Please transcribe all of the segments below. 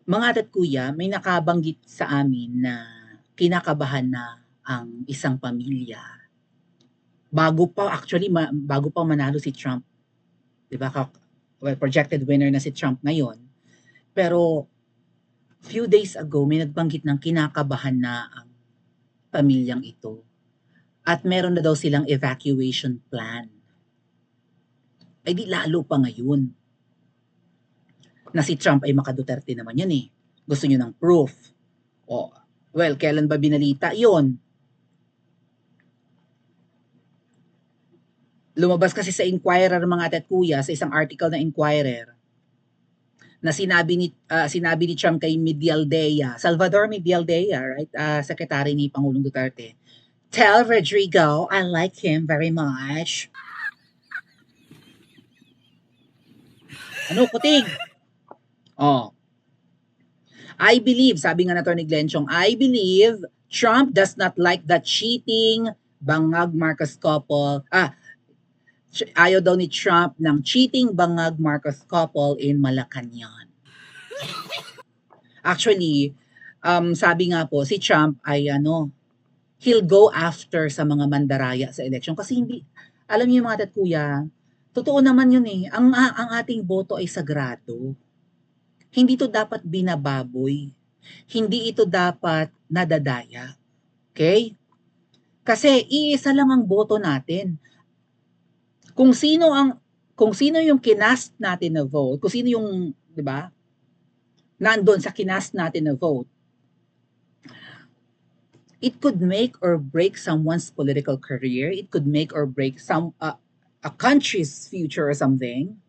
Mga ate at kuya, may nakabanggit sa amin na kinakabahan na ang isang pamilya bago pa manalo si Trump, 'di ba? Well, projected winner na si Trump ngayon. Pero few days ago may nagbanggit ng kinakabahan na ang pamilyang ito at meron na daw silang evacuation plan. Ay di lalo pa ngayon na si Trump ay maka-Duterte naman yan eh. Gusto niyo ng proof. O, well, kailan ba binalita yon? Lumabas kasi sa Inquirer mga ate at kuya, sa isang article ng Inquirer, na sinabi ni Trump kay Medialdea, Salvador Medialdea, right? Secretary ni Pangulong Duterte. Tell Rodrigo I like him very much. Ano, kuting? Oh. I believe, sabi nga na Atty. Glenchong, I believe Trump does not like the cheating Bangag Marcos couple. Ayaw daw ni Trump ng cheating Bangag Marcos couple in Malacanang. Actually, sabi nga po, si Trump ay he'll go after sa mga mandaraya sa election kasi hindi, alam niyo mga tat kuya, totoo naman yun eh, ang ating boto ay sagrado. Hindi ito dapat binababoy. Hindi ito dapat nadadaya. Okay? Kasi iisa lang ang boto natin. Kung sino yung kinast natin na vote, kung sino yung, 'di ba? Nandoon sa kinast natin na vote, it could make or break someone's political career. It could make or break a country's future or something.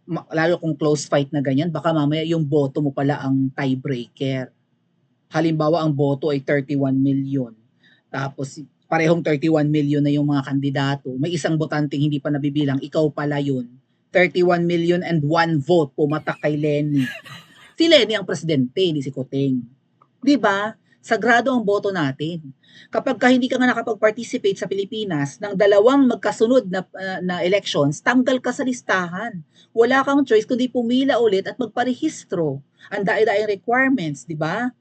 Lalo kung close fight na ganyan, baka mamaya yung boto mo pala ang tiebreaker. Halimbawa, ang boto ay 31 million. Tapos, parehong 31 million na yung mga kandidato. May isang botanteng hindi pa nabibilang, ikaw pala yun. 31 million and 1 vote pumatak kay Lenny. Si Lenny ang presidente, hindi si Koteng. 'Di ba? Sagrado ang boto natin. Kapag hindi ka nga nakapag-participate sa Pilipinas ng dalawang magkasunod na elections, tanggal ka sa listahan. Wala kang choice kundi pumila ulit at magparehistro. Ang dai-daing requirements, 'di ba?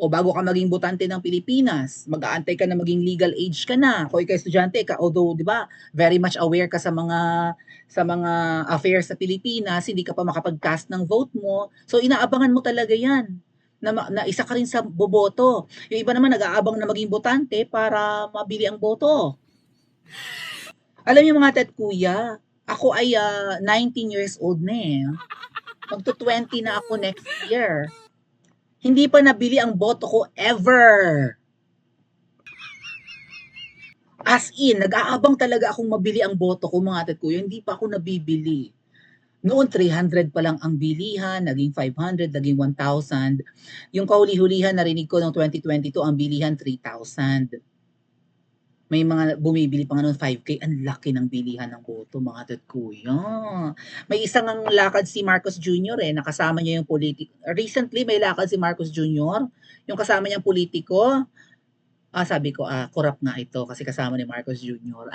O bago ka maging botante ng Pilipinas, mag-aantay ka na maging legal age ka na. Kung ikaw estudyante ka, although 'di ba, very much aware ka sa mga affairs sa Pilipinas, hindi ka pa makapag-cast ng vote mo. So inaabangan mo talaga 'yan na isa ka rin sa boboto. Yung iba naman nag-aabang na maging botante para mabili ang boto. Alam niyo mga tet kuya, ako ay 19 years old na eh. Magto-20 na ako next year. Hindi pa nabili ang boto ko ever. As in, nag-aabang talaga akong mabili ang boto ko mga tet kuya, hindi pa ako nabibili. Noon 300 pa lang ang bilihan, naging 500, naging 1,000. Yung kahuli-hulihan narinig ko noong 2022 ang bilihan 3,000. May mga bumibili pa nga noon 5K, ang laki ng bilihan ng boto mga tet kuya. May isang ang lakad si Marcos Jr. Nakasama niya yung politiko. Recently may lakad si Marcos Jr. Yung kasama niyang politiko. Sabi ko, corrupt nga ito kasi kasama ni Marcos Jr.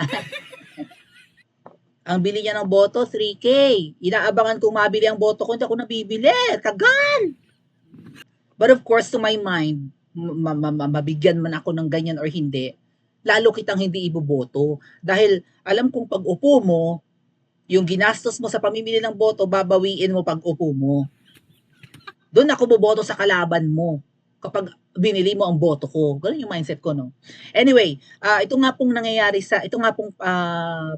Ang bili niya ng boto, 3K. Inaabangan kong mabili ang boto ko, hindi ako nabibili. Tagal! But of course, to my mind, mabigyan man ako ng ganyan or hindi, lalo kitang hindi iboboto. Dahil alam kong pag upo mo, yung ginastos mo sa pamimili ng boto, babawiin mo pag upo mo. Doon ako boboto sa kalaban mo kapag binili mo ang boto ko. Ganun yung mindset ko, no? Anyway, ito nga pong nangyayari ito nga pong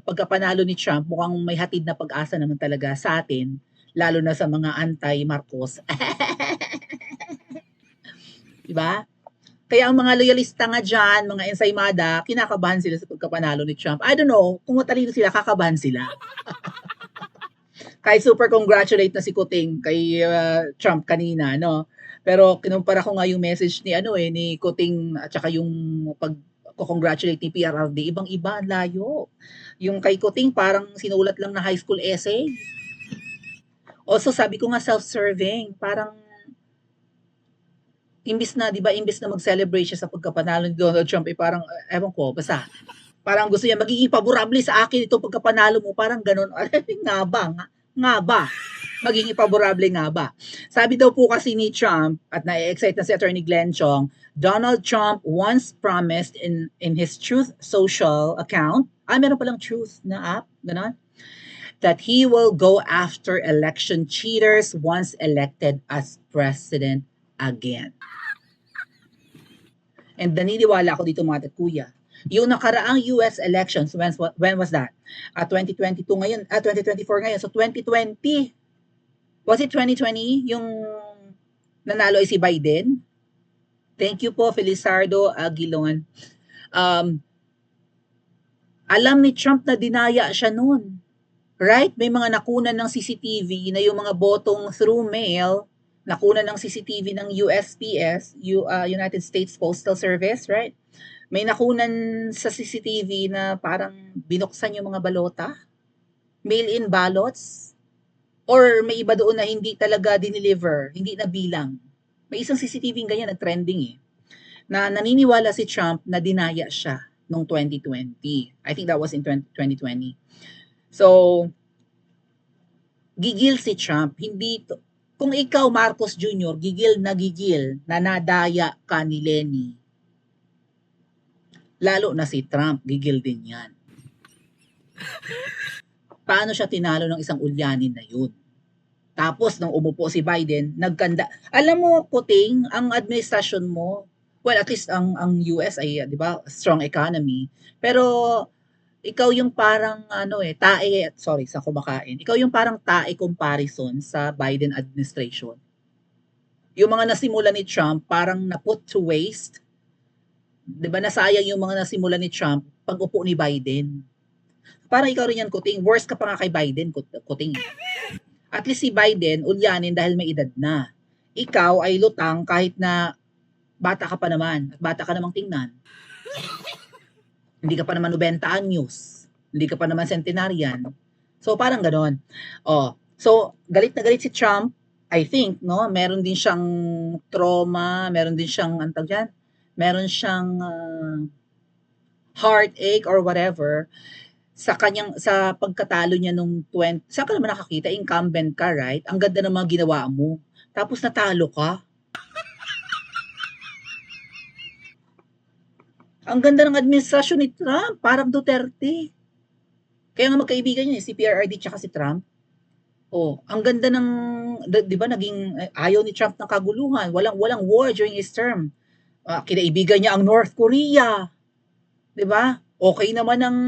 pagkapanalo ni Trump, mukhang may hatid na pag-asa naman talaga sa atin, lalo na sa mga anti-Marcos. Diba? Kaya ang mga loyalista nga dyan, mga ensaymada, kinakabahan sila sa pagkapanalo ni Trump. I don't know, kung matalino sila, kakabahan sila. Kahit super congratulate na si Kuting kay Trump kanina, no? Pero kinumpara ko nga yung message ni Kuting at saka yung pag-congratulate ni PRRD, ibang-iba, layo. Yung kay Kuting parang sinulat lang na high school essay. Also, sabi ko nga self-serving, parang imbis na mag-celebrate siya sa pagkapanalo ni Donald Trump, parang, ewan ko, basta, parang gusto niya magiging favorable sa akin itong pagkapanalo mo, parang ganun. Nga ba? magiging favorable nga ba? Sabi daw po kasi ni Trump, at na-excite na si Attorney Glenn Chong, Donald Trump once promised in his Truth Social account, meron palang Truth na app, gano'n, that he will go after election cheaters once elected as president again. And naniniwala ako dito mga kuya. Yung nakaraang US elections, when was that? 2022 ngayon, 2024 ngayon. So 2020, was it 2020 yung nanalo ay si Biden? Thank you po, Felizardo Aguilon. Alam ni Trump na dinaya siya noon. Right? May mga nakunan ng CCTV na yung mga botong through mail, nakunan ng CCTV ng USPS, United States Postal Service, right? May nakunan sa CCTV na parang binuksan yung mga balota, mail-in ballots, or may iba doon na hindi talaga dineliver, hindi na bilang. May isang CCTV ganyan nag-trending na naniniwala si Trump na dinaya siya noong 2020. I think that was in 2020. So, gigil si Trump, hindi to, kung ikaw Marcos Jr., gigil na nadaya ka ni Lenny, lalo na si Trump, gigil din yan. Paano siya tinalo ng isang ulyanin na yun? Tapos, nung umupo si Biden, nagkanda. Alam mo, Kuting, ang administrasyon mo, well, at least ang US ay, di ba, strong economy. Pero, ikaw yung parang, sorry, sa kumakain. Ikaw yung parang tae comparison sa Biden administration. Yung mga nasimula ni Trump, parang na-put to waste. Di ba, nasayang yung mga nasimula ni Trump pag upo ni Biden. Parang ikaw rin yan, Kuting. Worse ka pa nga kay Biden, Kuting. At least si Biden, ulyanin dahil may edad na. Ikaw ay lutang kahit na bata ka pa naman. At bata ka namang tingnan. Hindi ka pa naman 90 anyos. Hindi ka pa naman centenarian. So, parang ganon. So, galit na galit si Trump. I think, no? Meron din siyang trauma. Meron din siyang, antag dyan? Meron siyang heartache or whatever sa pagkatalo niya nung 20, saan ka naman nakakita, incumbent ka, right? Ang ganda ng mga ginawa mo. Tapos natalo ka. Ang ganda ng administrasyon ni Trump, parang Duterte. Kaya nga magkaibigan niya, si PRRD tsaka si Trump. Ang ganda ng, di ba, naging ayaw ni Trump ng kaguluhan. Walang war during his term. Kinaibigan niya ang North Korea. Di ba? Okay naman ang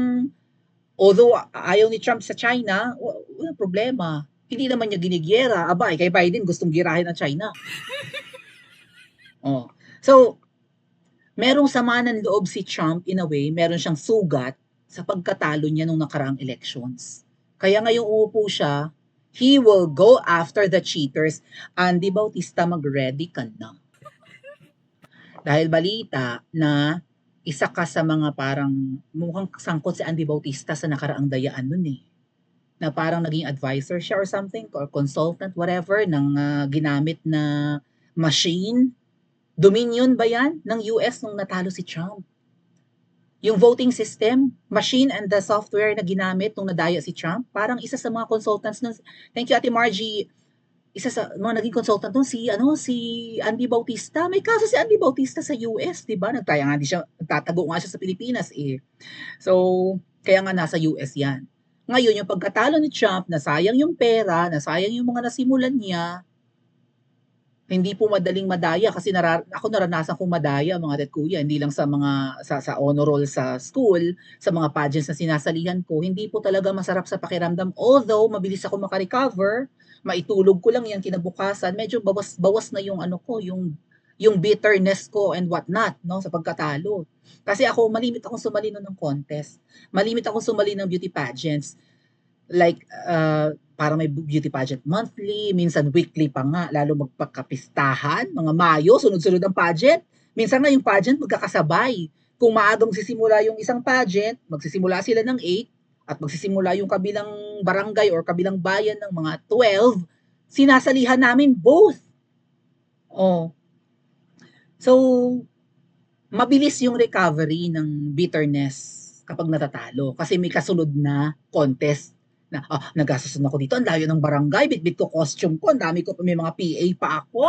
although ayaw ni Trump sa China, walang problema. Hindi naman niya ginigyera. Kay Biden gustong girahin ang China. So, merong sama ng loob si Trump in a way, meron siyang sugat sa pagkatalo niya nung nakaraang elections. Kaya ngayong uupo siya, he will go after the cheaters. Andy Bautista, mag-ready ka na. Dahil balita na isa ka sa mga parang mukhang sangkot si Andy Bautista sa nakaraang dayaan nun na parang naging advisor siya or something or consultant, whatever, ng ginamit na machine. Dominion ba yan ng US nung natalo si Trump? Yung voting system, machine and the software na ginamit nung nadaya si Trump, parang isa sa mga consultants nun. Thank you, Ate Margie. Isa sa mga naging consultant doon si Andy Bautista. May kaso si Andy Bautista sa US, 'di ba? Nagtatago nga siya sa Pilipinas So, kaya nga nasa US 'yan. Ngayon yung pagkatalo ni Trump, nasayang yung pera, nasayang yung mga nasimulan niya. Hindi po madaling madaya kasi ako naranasan kong madaya mga kuya, hindi lang sa mga sa honor roll sa school, sa mga pageants na sinasalihan ko, hindi po talaga masarap sa pakiramdam. Although mabilis ako maka-recover, maitulog ko lang yan kinabukasan, medyo bawas na yung yung bitterness ko and what not, no, sa pagkatalo. Kasi ako malimit akong sumali ng contest. Malimit akong sumali ng beauty pageants. Like para may beauty pageant monthly, minsan weekly pa nga, lalo magpakapistahan, mga Mayo, sunod-sunod ang pageant. Minsan nga yung pageant magkakasabay. Kung maagang magsisimula yung isang pageant, magsisimula sila ng 8, at magsisimula yung kabilang barangay or kabilang bayan ng mga 12, sinasalihan namin both. So, mabilis yung recovery ng bitterness kapag natatalo kasi may kasunod na contest Na, nagastos ako dito, ang layo ng barangay, bitbit ko costume ko, ang dami ko pa, may mga PA pa ako.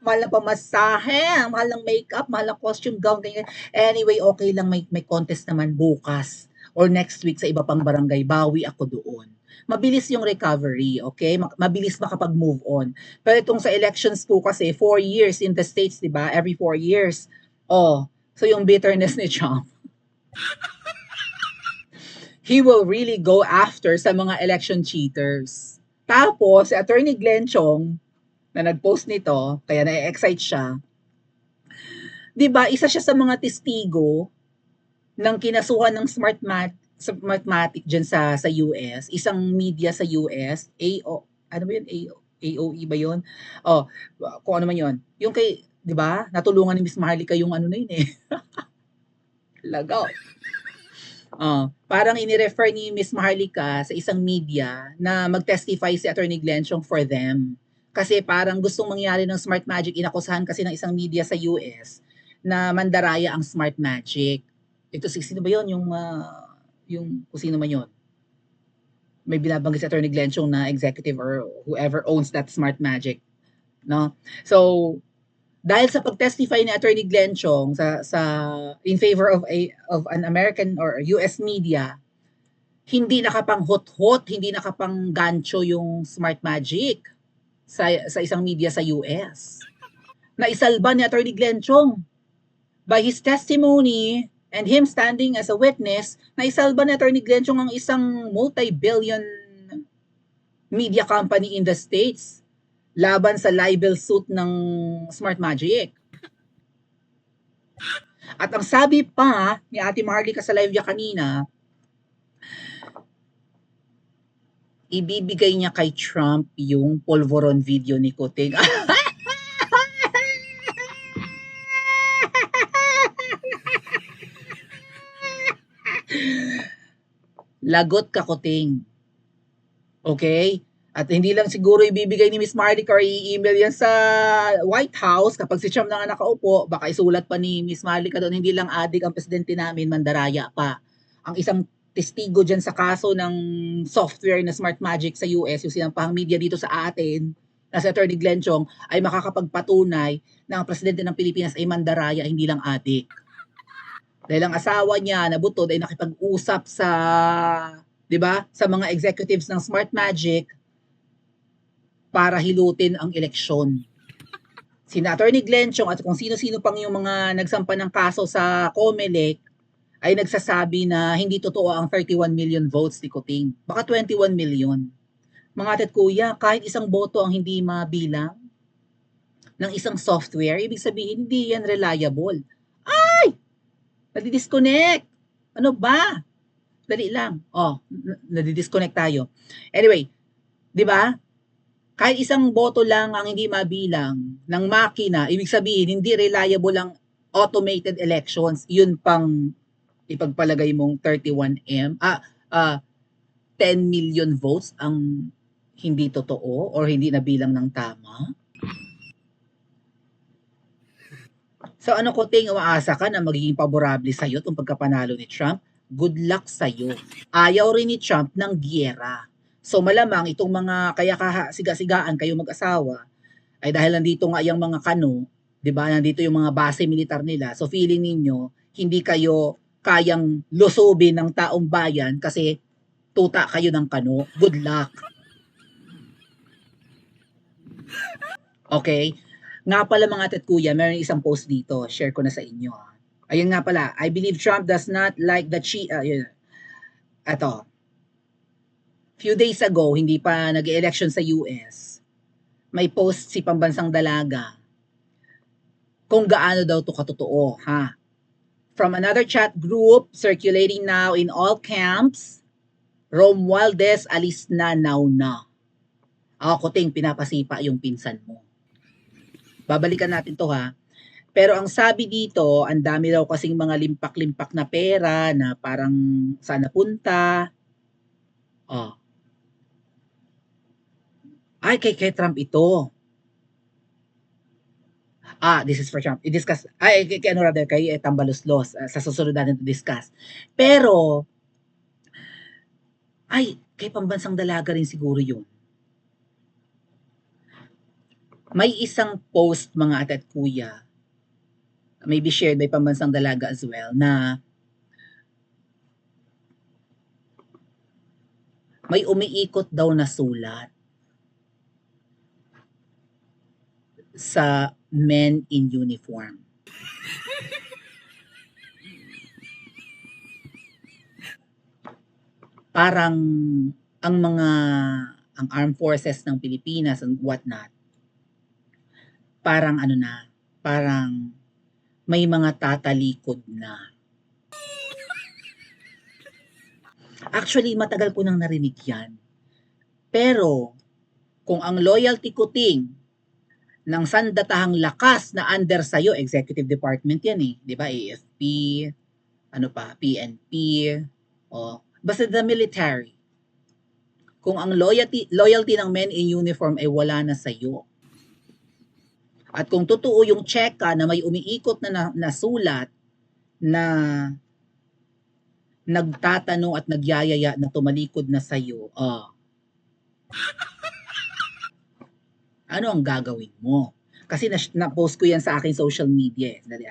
Mahal na pamasahe, mahal ng makeup, mahal ng costume gown, ganyan. Anyway, okay lang, may contest naman bukas or next week sa iba pang barangay, bawi ako doon. Mabilis yung recovery, okay? Mabilis makapag-move on. Pero itong sa elections po kasi, 4 years in the States, di ba? Every 4 years. Oh, so yung bitterness ni Trump, he will really go after sa mga election cheaters. Tapos, si Attorney Glenn Chong, na nag-post nito, kaya na-excite siya, di ba, isa siya sa mga testigo ng kinasuhan ng Smartmatic dyan sa US, isang media sa US, ano ba yun? AOE ba yun? Oh, kung ano man yun. Yung kay, di ba, natulungan ni Miss Maharlika yung ano na yun eh. Lagaw. Parang inirefer ni Miss Maharlika sa isang media na mag-testify si Attorney Glenn Chong for them. Kasi parang gustong mangyari ng Smart Magic, inakusahan kasi ng isang media sa US na mandaraya ang Smart Magic. Ito, sino ba yun? Yung kung sino man yun. May binabanggit si Attorney Glenn Chong na executive or whoever owns that Smart Magic. No? So, dahil sa pag-testify ni Attorney Glenn Chong sa in favor of an American or US media, hindi nakapang-hot-hot, hindi nakapang-gancho yung Smart Magic sa isang media sa US. Naisalba ni Attorney Glenn Chong by his testimony and him standing as a witness. Naisalba ni Attorney Glenn Chong ang isang multi-billion media company in the States laban sa libel suit ng Smart Magic. At ang sabi pa ni Ate Marlica sa live niya kanina, ibibigay niya kay Trump yung polvoron video ni Kuting. Lagot ka, Kuting. Okay? At hindi lang siguro ibibigay ni Miss Marlica or i-email yan sa White House kapag si Trump na nga nakaupo, baka isulat pa ni Miss Marlica doon, hindi lang adik ang presidente namin, mandaraya pa. Ang isang testigo dyan sa kaso ng software na Smart Magic sa US, yung sinampahang media dito sa atin, na si Attorney Glenn Chong, ay makakapagpatunay na ang presidente ng Pilipinas ay mandaraya, hindi lang adik. Dahil ang asawa niya na butod ay nakipag-usap sa, 'di ba, sa mga executives ng Smart Magic para hilutin ang eleksyon. Sina Attorney Glenn Chong at kung sino-sino pang yung mga nagsampa ng kaso sa COMELEC ay nagsasabi na hindi totoo ang 31 million votes ni Kuting. Baka 21 million. Mga tet kuya, kahit isang boto ang hindi mabilang ng isang software, ibig sabihin hindi yan reliable. Ay! Nadi-disconnect! Ano ba? Dali lang. Nadi-disconnect tayo. Anyway, 'di ba? Kahit isang boto lang ang hindi mabilang ng makina, ibig sabihin hindi reliable ang automated elections. Yun pang ipagpalagay mong 10 million votes ang hindi totoo or hindi nabilang ng tama. So ano Kuting, umaasa ka na magiging paborable sa'yo itong pagkapanalo ni Trump? Good luck sa'yo. Ayaw rin ni Trump ng giyera. So malamang itong mga kaya siga-sigaan kayo mag-asawa ay dahil nandito nga yung mga kano, 'di ba? Nandito yung mga base militar nila. So feeling ninyo hindi kayo kayang lusubin ng taong bayan kasi tuta kayo ng kano. Good luck. Okay? Nga pala mga tet kuya, meron isang post dito. Share ko na sa inyo. Ayun nga pala. I believe Trump does not like the Ito. Few days ago, hindi pa nag-election sa US, may post si Pambansang Dalaga kung gaano daw to katotoo, ha? From another chat group circulating now in all camps, Romualdez alis na now na. Ako Kuting, pinapasipa yung pinsan mo. Babalikan natin to ha. Pero ang sabi dito, ang dami daw kasing mga limpak-limpak na pera na parang saan napunta. Ay, kay Trump ito. This is for Trump. I-discuss, kay ano rather, kay Tambaloslos, sa susunod natin to discuss. Pero, Kay pambansang dalaga rin siguro yun. May isang post mga ate at kuya, maybe shared by pambansang dalaga as well, na may umiikot daw na sulat sa men in uniform. Parang ang mga ang armed forces ng Pilipinas and whatnot, parang ano na, parang may mga tatalikod na. Actually, matagal ko nang narinig yan. Pero, kung ang loyalty kuting ng sandatahang lakas na under sa'yo, executive department yan eh, di ba? AFP, ano pa, PNP, o, basta the military. Kung ang loyalty ng men in uniform ay wala na sa'yo, at kung totoo yung cheka na may umiikot na sulat na nagtatanong at nagyayaya na tumalikod na sa'yo, ano ang gagawin mo? Kasi na-post ko yan sa aking social media. Dali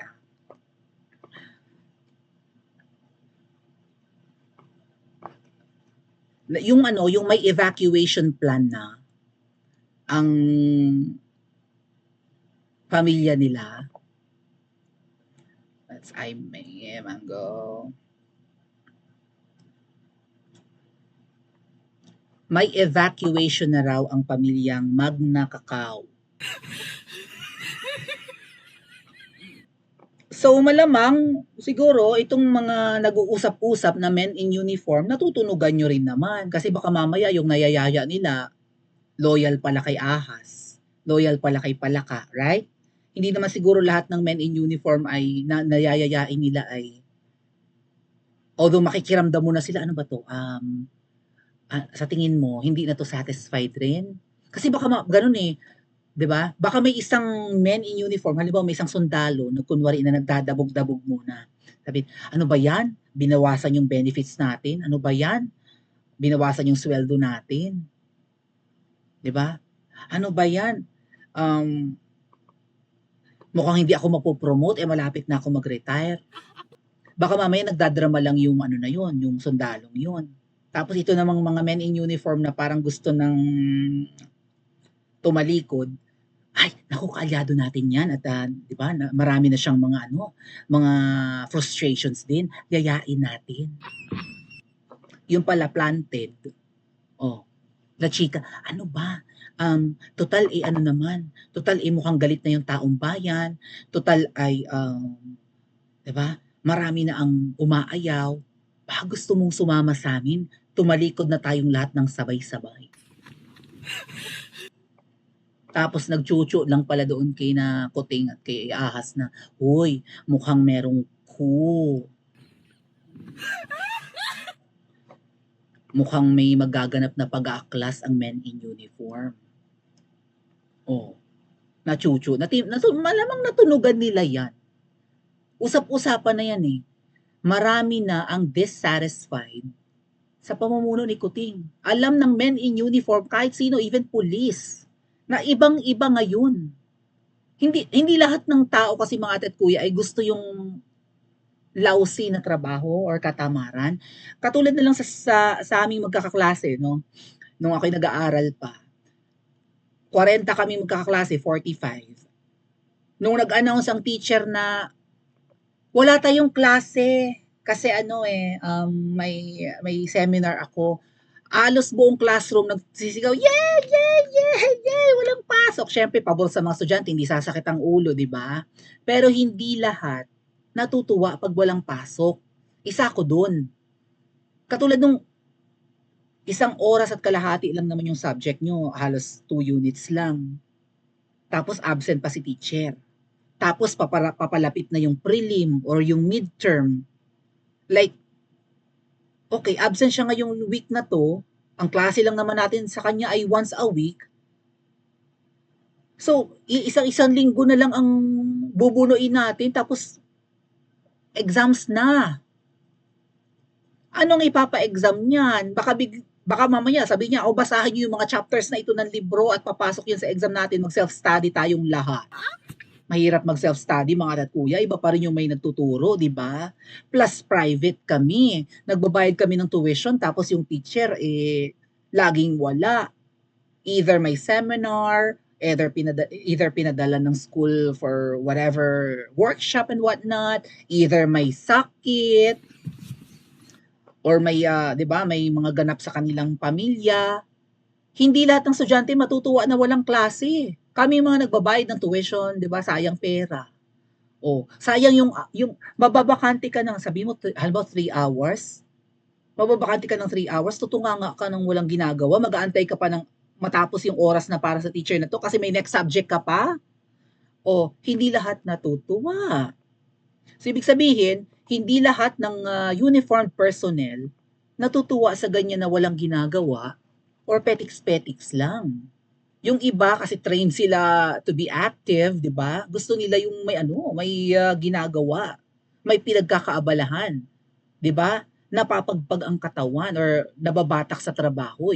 yung may evacuation plan na ang pamilya nila. I may mango. May evacuation na raw ang pamilyang Magna Cacao. So malamang siguro itong mga nag-uusap-usap na men in uniform, natutunugan nyo rin naman. Kasi baka mamaya yung nayayaya nila, loyal pala kay Ahas, loyal pala kay Palaka, right? Hindi naman siguro lahat ng men in uniform ay nayayayain nila ay, although makikiramdam mo na sila, ano ba to? Sa tingin mo, hindi na to satisfied rin? Kasi baka ganun eh, 'di ba? Baka may isang men in uniform, halimbawa may isang sundalo na kunwari na nagdadabog-dabog muna. Sabi, ano ba 'yan? Binawasan yung benefits natin. Ano ba 'yan? Binawasan yung sweldo natin. 'Di ba? Ano ba 'yan? Mukhang hindi ako mapopromote, malapit na ako mag-retire. Baka mamaya nagdadrama lang yung ano na yun, yung sundalong yun. Tapos ito namang mga men in uniform na parang gusto ng tumalikod, ay, naku, kaalyado natin yan at di ba, marami na siyang mga frustrations din, yayain natin. Yung pala planted, la chika, ano ba? Total ano naman, total mukhang galit na yung taong bayan, total ay, di ba, marami na ang umaayaw, baka gusto mong sumama sa amin, tumalikod na tayong lahat ng sabay-sabay. Tapos nagchuchu lang pala doon kay na Kuting at kay Ahas na, "Hoy, mukhang merong coup. Mukhang may magaganap na pag-aaklas ang men in uniform." Nachuchu. Malamang natunugan nila yan. Usap-usapan na yan eh. Marami na ang dissatisfied sa pamumuno ni Kuting. Alam ng men in uniform, kahit sino, even police, na ibang-iba ngayon. Hindi lahat ng tao kasi mga ate at kuya ay gusto yung lousy na trabaho or katamaran. Katulad na lang sa aming magkakaklase, no? Nung ako'y nag-aaral pa. 40 kami magkakaklase, 45. Nung nag-announce ang teacher na wala tayong klase kasi may seminar ako. Alos buong classroom nagsisigaw, yay, yay, yay, yay, walang pasok. Siyempre, pabor sa mga estudyante, hindi sasakit ang ulo, di ba? Pero hindi lahat natutuwa pag walang pasok. Isa ko dun. Katulad nung 1 oras at kalahati lang naman yung subject nyo, halos 2 units lang. Tapos absent pa si teacher. Tapos papalapit na yung prelim or yung midterm. Like, okay, absent siya ngayong week na to, ang klase lang naman natin sa kanya ay once a week. So, isang linggo na lang ang bubunuin natin, tapos exams na. Anong ipapa-exam niyan? Baka Baka mamaya sabi niya, "O basahin niyo yung mga chapters na ito ng libro at papasok 'yan sa exam natin, mag-self-study tayong lahat." Mahirap mag-self-study mga kuya, iba pa rin yung may nagtuturo, 'di ba? Plus private kami, nagbabayad kami ng tuition tapos yung teacher, laging wala. Either may seminar, either pinadala ng school for whatever workshop and whatnot, either may sakit, or may, 'di ba, may mga ganap sa kanilang pamilya. Hindi lahat ng estudyante matutuwa na walang klase. Kami yung mga nagbabayad ng tuition, 'di ba, sayang pera. Oh, sayang yung mababakante ka ng sabi mo halimbawa 3 hours, mababakante ka ng 3 hours, tutunganga ka ng walang ginagawa, mag-aantay ka pa ng matapos yung oras na para sa teacher na to kasi may next subject ka pa. O, hindi lahat natutuwa. So, ibig sabihin, hindi lahat ng uniformed personnel natutuwa sa ganyan na walang ginagawa or petiks-petiks lang. Yung iba kasi trained sila to be active, 'di ba? Gusto nila yung may ano, may ginagawa, may pinagkakaabalahan, 'di ba? Napapagpag ang katawan or nababatak sa trabaho.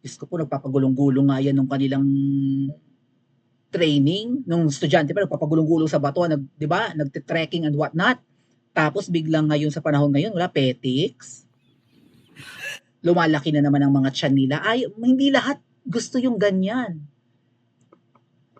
Diyos ko po, nagpapagulong-gulong nga yan nung kanilang training, nung estudyante pa nagpapagulong-gulong sa bato, 'di ba? Nagte-trekking and whatnot. Tapos biglang ngayon sa panahon ngayon, wala petics. Lumalaki na naman ang mga tiyan nila. Ay, hindi lahat gusto yung ganyan.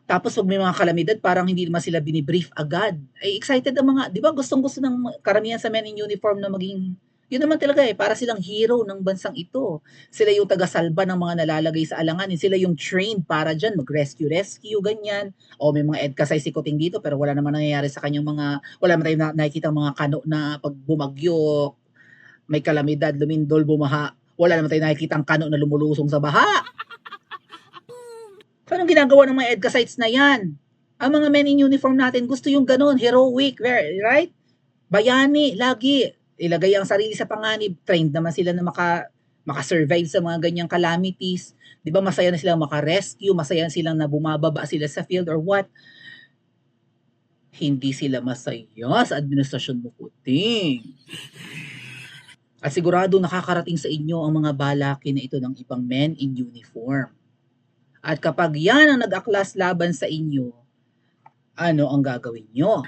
Tapos pag may mga kalamidad, parang hindi naman sila binibrief agad. Ay, excited ang mga, di ba, gustong-gusto ng karamihan sa men in uniform na maging, yun naman talaga para silang hero ng bansang ito. Sila yung taga-salba ng mga nalalagay sa alanganin. Sila yung trained para dyan, mag-rescue, ganyan. O may mga EDCA sa sikoting dito, pero wala naman nangyayari sa kanyang mga, wala naman tayo nakikita mga kano na pag bumagyo, may kalamidad, lumindol, bumaha. Wala naman tayo nakikita ang kano na lumulusong sa baha. So, anong ginagawa ng mga EDCA sites na yan? Ang mga men in uniform natin, gusto yung ganun, heroic, right? Bayani, lagi. Ilagay ang sarili sa panganib. Trained naman sila na makasurvive sa mga ganyang calamities. Di ba masaya na silang makarescue, masaya na silang na bumababa sila sa field or what. Hindi sila masaya sa administrasyon mo, puting. At sigurado nakakarating sa inyo ang mga balaki na ito ng ibang men in uniform. At kapag yan ang nag-aklas laban sa inyo, ano ang gagawin nyo?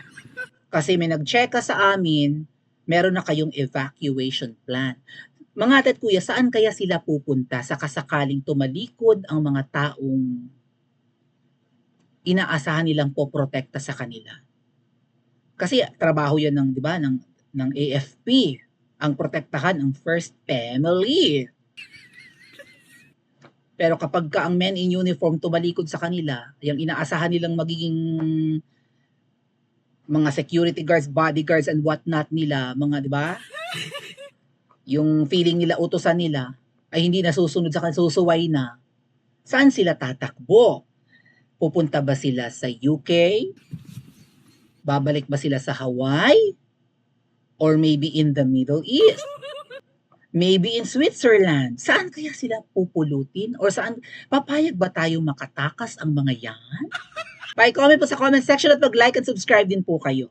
Kasi may nag-checka sa amin, meron na kayong evacuation plan. Mga ate at kuya, saan kaya sila pupunta sa kasakaling tumalikod ang mga taong inaasahan nilang poprotekta sa kanila? Kasi trabaho yan ng, di ba, ng AFP, ang protektahan ang first family. Pero kapag ka ang men in uniform tumalikod sa kanila, yung inaasahan nilang magiging mga security guards, bodyguards, and whatnot nila, mga, di ba? Yung feeling nila, utusan nila, ay hindi nasusunod sa susuway na. Saan sila tatakbo? Pupunta ba sila sa UK? Babalik ba sila sa Hawaii? Or maybe in the Middle East? Maybe in Switzerland. Saan kaya sila pupulutin? Or saan, papayag ba tayong makatakas ang mga yan? Pa-comment po sa comment section at mag-like and subscribe din po kayo.